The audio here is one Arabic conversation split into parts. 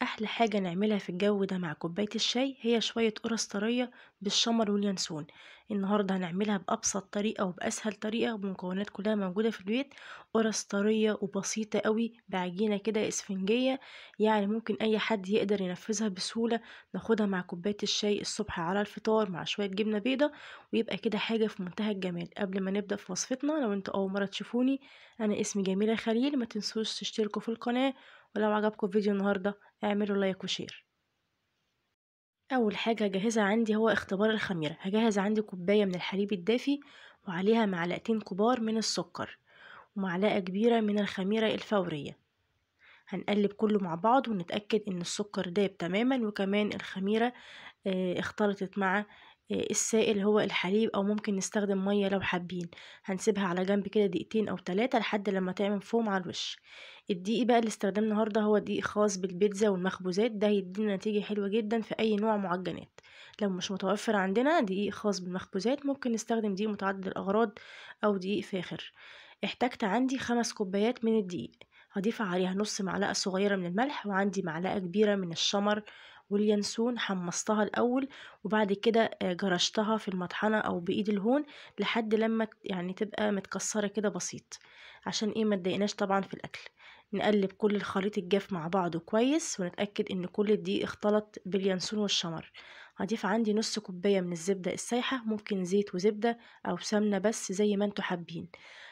أحلى حاجة نعملها في الجو ده مع كوباية الشاي هي شوية قرص طرية بالشمر واليانسون. النهاردة هنعملها بأبسط طريقة وبأسهل طريقة وبمكونات كلها موجودة في البيت. قرص طرية وبسيطة قوي بعجينة كده اسفنجية، يعني ممكن أي حد يقدر ينفذها بسهولة. ناخدها مع كوباية الشاي الصبح على الفطار مع شوية جبنة بيضة، ويبقى كده حاجة في منتهى الجمال. قبل ما نبدأ في وصفتنا، لو انتوا أول مرة تشوفوني، أنا اسمي جميلة خليل. ما تنسوش تشتركوا في القناة، ولو عجبكم فيديو النهاردة اعملوا لايك وشير. اول حاجه هجهزها عندي هو اختبار الخميره. هجهز عندي كوبايه من الحليب الدافي، وعليها معلقتين كبار من السكر، ومعلقه كبيره من الخميره الفوريه. هنقلب كله مع بعض ونتاكد ان السكر داب تماما، وكمان الخميره اختلطت مع السائل هو الحليب، او ممكن نستخدم ميه لو حابين. هنسيبها على جنب كده دقيقتين او 3 لحد لما تعمل فوم على الوش. الدقيق بقى اللي استخدمناه النهارده هو دقيق خاص بالبيتزا والمخبوزات، ده هيدينا نتيجة حلوة جدا في اي نوع معجنات. لو مش متوفر عندنا دقيق خاص بالمخبوزات، ممكن نستخدم دقيق متعدد الاغراض او دقيق فاخر. احتجت عندي 5 كوبايات من الدقيق. هضيف عليها نص معلقة صغيرة من الملح، وعندي معلقة كبيرة من الشمر واليانسون. حمصتها الأول، وبعد كده جرشتها في المطحنة أو بإيد الهون لحد لما يعني تبقى متكسرة كده بسيط، عشان ايه ما تضايقناش طبعا في الأكل. نقلب كل الخليط الجاف مع بعضه كويس، ونتأكد ان كل الدقيق اختلط باليانسون والشمر. هضيف عندي نص كوباية من الزبدة السايحة، ممكن زيت وزبدة أو سمنة بس زي ما انتوا حابين.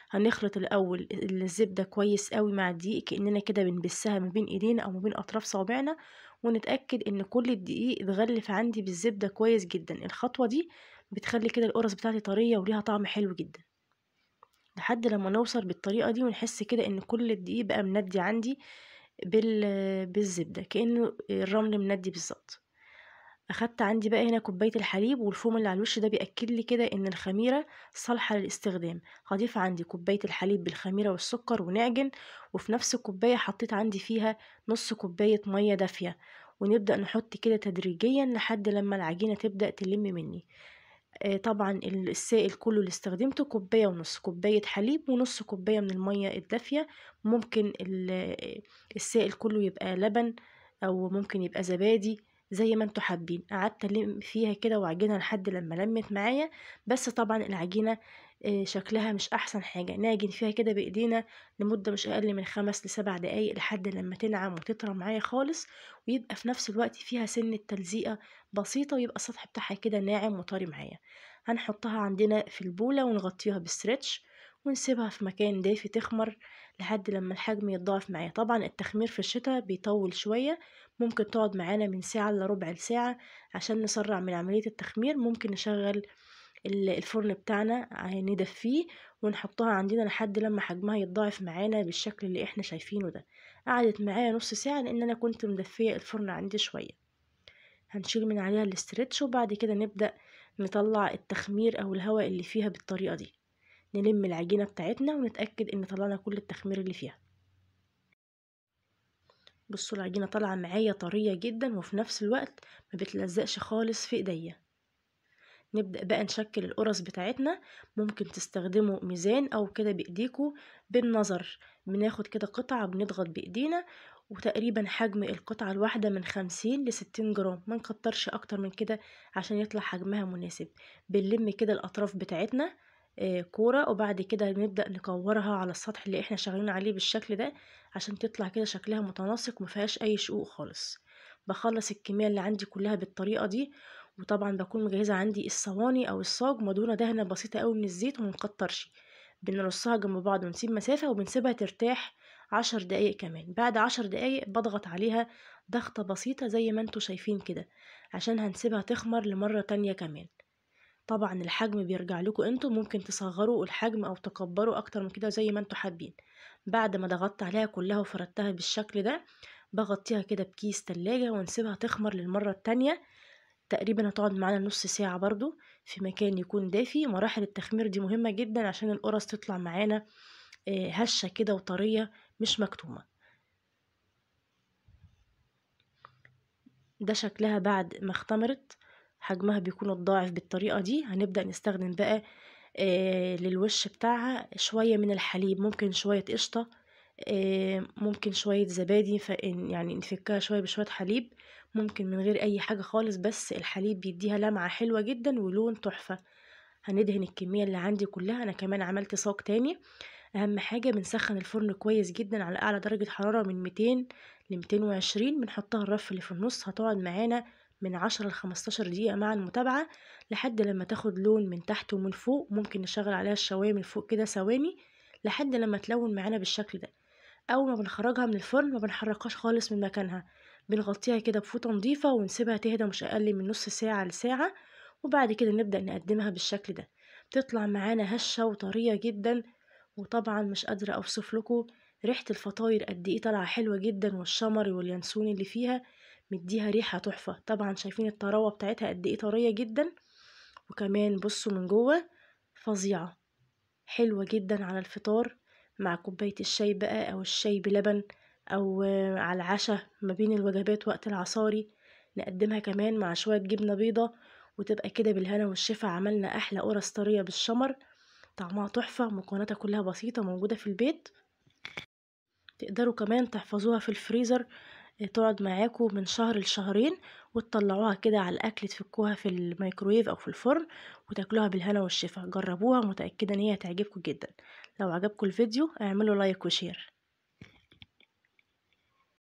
هنخلط الأول الزبدة كويس قوي مع الدقيق، كأننا كده بنبسها ما بين ايدينا أو ما بين أطراف صوابعنا، ونتأكد ان كل الدقيق اتغلف عندي بالزبدة كويس جدا. الخطوة دي بتخلي كده القرص بتاعتي طرية وليها طعم حلو جدا، لحد لما نوصل بالطريقة دي ونحس كده ان كل الدقيق بقى مندي عندي بالزبدة، كأنه الرمل مندي بالظبط. اخدت عندي بقى هنا كوباية الحليب، والفوم اللي على الوش ده بيأكد لي كده ان الخميرة صالحة للاستخدام. هضيف عندي كوباية الحليب بالخميرة والسكر ونعجن، وفي نفس الكوباية حطيت عندي فيها نص كوباية مية دافية، ونبدأ نحط كده تدريجيا لحد لما العجينة تبدأ تلم مني. طبعا السائل كله اللي استخدمته كوباية ونص، كوباية حليب ونص كوباية من المية الدافية. ممكن السائل كله يبقى لبن، او ممكن يبقى زبادي زي ما انتوا حابين. قعدت الم فيها كده وعجنها لحد لما لمت معايا. بس طبعا العجينة شكلها مش احسن حاجة. نعجن فيها كده بايدينا لمدة مش اقل من 5 ل7 دقايق لحد لما تنعم وتطرى معايا خالص، ويبقى في نفس الوقت فيها سنة تلزيقة بسيطة، ويبقى السطح بتاعها كده ناعم وطري معايا. هنحطها عندنا في البولة ونغطيها بستريتش، ونسيبها في مكان دافي تخمر لحد لما الحجم يتضاعف معايا. طبعا التخمير في الشتاء بيطول شوية، ممكن تقعد معانا من ساعة لربع ساعة. عشان نسرع من عملية التخمير ممكن نشغل الفرن بتاعنا ندفيه ونحطها عندنا لحد لما حجمها يتضاعف معانا بالشكل اللي احنا شايفينه ده. قعدت معايا نص ساعة لان انا كنت مدفية الفرن عندي شوية. هنشيل من عليها الاسترتش، وبعد كده نبدأ نطلع التخمير او الهواء اللي فيها بالطريقة دي. نلم العجينة بتاعتنا ونتأكد ان طلعنا كل التخمير اللي فيها. بصوا العجينة طالعة معايا طرية جدا، وفي نفس الوقت ما بتلزقش خالص في ايديا. نبدأ بقى نشكل القرص بتاعتنا. ممكن تستخدموا ميزان او كده بايديكوا بالنظر. بناخد كده قطعة بنضغط بايدينا، وتقريبا حجم القطعة الواحدة من 50 ل60 جرام، ما نكترش اكتر من كده عشان يطلع حجمها مناسب. بنلم كده الاطراف بتاعتنا كورة، وبعد كده نبدأ نكورها على السطح اللي احنا شغالين عليه بالشكل ده، عشان تطلع كده شكلها متناسق ومفيهاش اي شقوق خالص. بخلص الكمية اللي عندي كلها بالطريقة دي، وطبعا بكون مجهزة عندي الصواني او الصاج مدهونة دهنة بسيطة قوي من الزيت، ومنكترش. بنرصها جنب بعض ونسيب مسافة وبنسيبها ترتاح 10 دقايق. كمان بعد 10 دقايق بضغط عليها ضغطة بسيطة زي ما انتوا شايفين كده، عشان هنسيبها تخمر لمرة تانية كمان. طبعا الحجم بيرجع لكم انتوا، ممكن تصغروا الحجم او تكبروا اكتر من كده زي ما انتوا حابين. بعد ما ضغطت عليها كلها وفردتها بالشكل ده، بغطيها كده بكيس تلاجة ونسيبها تخمر للمرة التانية. تقريبا هتقعد معانا نص ساعة برضو في مكان يكون دافي. مراحل التخمير دي مهمة جدا عشان القرص تطلع معانا هشة كده وطرية، مش مكتومة. ده شكلها بعد ما اختمرت، حجمها بيكون الضاعف بالطريقة دي. هنبدأ نستخدم بقى للوش بتاعها شوية من الحليب، ممكن شوية قشطة ممكن شوية زبادي يعني نفكها شوية بشوية حليب، ممكن من غير أي حاجة خالص، بس الحليب بيديها لمعة حلوة جدًا ولون تحفة. هندهن الكمية اللي عندي كلها. أنا كمان عملت صاج تاني. أهم حاجة بنسخن الفرن كويس جدًا على أعلى درجة حرارة من 200 ل220، بنحطها الرف اللي في النص، هتقعد معانا من 10 ل15 دقيقة مع المتابعة لحد لما تاخد لون من تحت ومن فوق. ممكن نشغل عليها الشواية من فوق كده ثواني لحد لما تلون معانا بالشكل ده. أول ما بنخرجها من الفرن ما بنحركهاش خالص من مكانها، بنغطيها كده بفوطة نضيفة ونسيبها تهدى مش أقل من نص ساعة لساعة، وبعد كده نبدأ نقدمها بالشكل ده. بتطلع معانا هشة وطرية جدا، وطبعا مش قادرة أوصف لكم ريحة الفطاير قد إيه طالعة حلوة جدا، والشمر واليانسون اللي فيها مديها ريحة تحفة. طبعا شايفين الطراوة بتاعتها قد إيه طرية جدا، وكمان بصوا من جوه فظيعة، حلوة جدا على الفطار مع كوباية الشاي بقى، أو الشاي بلبن، أو على العشاء ما بين الوجبات وقت العصاري. نقدمها كمان مع شوية جبنة بيضة، وتبقى كده بالهنا والشفا. عملنا أحلى قرص طرية بالشمر، طعمها تحفة، مكوناتها كلها بسيطة موجودة في البيت. تقدروا كمان تحفظوها في الفريزر، تقعد معاكم من شهر لشهرين، وتطلعوها كده على الأكل، تفكوها في الميكرويف أو في الفرن وتاكلوها بالهنا والشفا. جربوها، متأكدة إن هي هتعجبكم جدا. لو عجبكم الفيديو اعملوا لايك وشير.